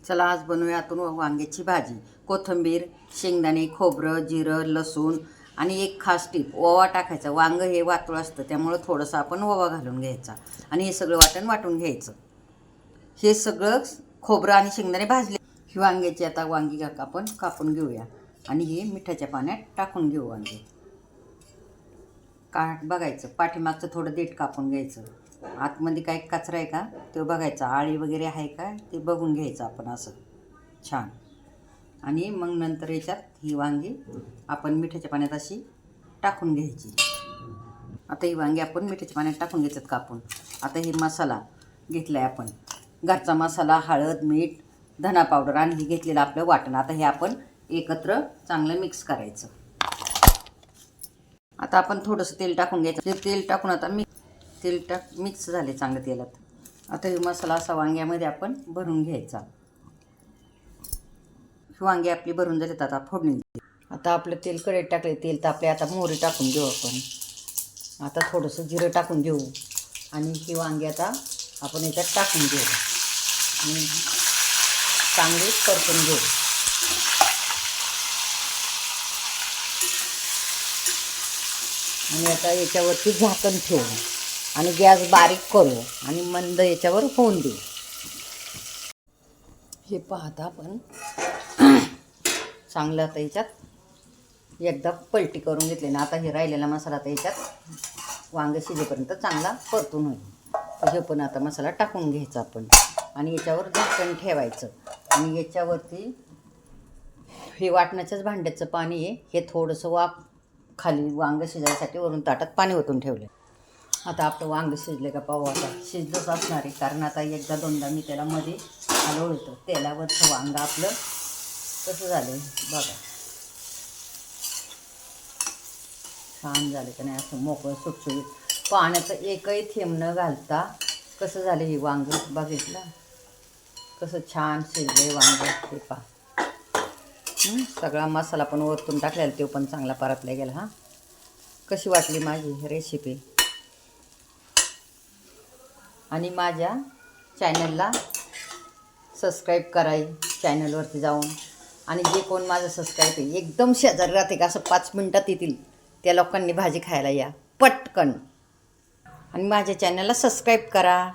चला आज बनवूया आतून वांग्याची भाजी. कोथिंबीर, शेंगदाणे, खोबरं, जिरं, लसूण आणि एक खास टीप ओवा टाकायचा. वांग हे वातुळ असतं त्यामुळं थोडंसं आपण ओवा घालून घ्यायचा आणि हे सगळं वाटून घ्यायचं. हे सगळं खोबरं आणि शेंगदाणे भाजले. ही वांग्याची आता वांगी आपण कापून घेऊया आणि हे मिठाच्या पाण्यात टाकून घेऊ. वांगे काट बघायचं, पाठीमागचं थोडं देठ कापून घ्यायचं. आतमध्ये काय कचरा आहे का ते बघायचा, आळी वगैरे आहे का ते बघून घ्यायचं आपण असं छान. आणि मग नंतर याच्यात ही वांगी आपण मिठाच्या पाण्यात अशी टाकून घ्यायची. आता ही वांगी आपण मिठाच्या पाण्यात टाकून घ्यायच्यात कापून. आता ही मसाला घेतला आहे आपण, घरचा मसाला, हळद, मीठ, धना पावडर आणि हे घेतलेलं आपलं वाटण. आता हे आपण एकत्र चांगलं मिक्स करायचं. आता आपण थोडंसं तेल टाकून घ्यायचं. ते तेल टाकून आता मिक्स झाले चांगलं तेलात. आता हे मसाला असा वांग्यामध्ये आपण भरून घ्यायचा. ही वांगी आपली भरून झाली. आता फोडणी. आता आपलं तेल कढईत टाकले, तेल तापले. आता मोहरी टाकून घेऊ आपण. आता थोडंसं जिरं टाकून घेऊ आणि ही वांगी आता आपण याच्यात टाकून घेऊ आणि चांगली परतून घेऊ. आणि आता याच्यावरती झाकण ठेवू आणि गॅस बारीक करू आणि मंद याच्यावर होऊन देऊ. हे पाहता आपण चांगलं आता याच्यात एकदा पलटी करून घेतली ना. आता हे राहिलेला मसाला आता याच्यात वांग शिजेपर्यंत चांगला परतून होईल. हे पण आता मसाला टाकून घ्यायचा आपण आणि याच्यावर झाकण ठेवायचं. आणि याच्यावरती हे वाटण्याच्याच भांड्याचं पाणी आहे. हे थोडंसं खाली वांग शिजायसाठी वरून ताटात पाणी ओतून ठेवलं. आता आपलं वांग शिजले का पाहू. आता शिजलंच असणार आहे कारण आता एकदा दोनदा मी त्याला मध्ये हलवलं. तेलावरचं वांग आपलं कसं झालं बघा, छान झालं का नाही. असं मोकळं सुटसुटीत, पाण्याचं एकही थेंब न घालता कसं झालं हे वांग. बघितलं कसं छान शिजले वांग. ते पहा, सगळा मसाला पण वरतून टाकलेला तो पण चांगला परतला गेला. हां, कशी वाटली माझी रेसिपी. आणि माझ्या चॅनलला सबस्क्राईब कराय चॅनलवरती जाऊन. आणि जे कोण माझं सबस्क्राईब आहे एकदम शेजारी राहते का असं 5 मिनटात येतील त्या लोकांनी भाजी खायला या पटकन. आणि माझ्या चॅनलला सबस्क्राईब करा.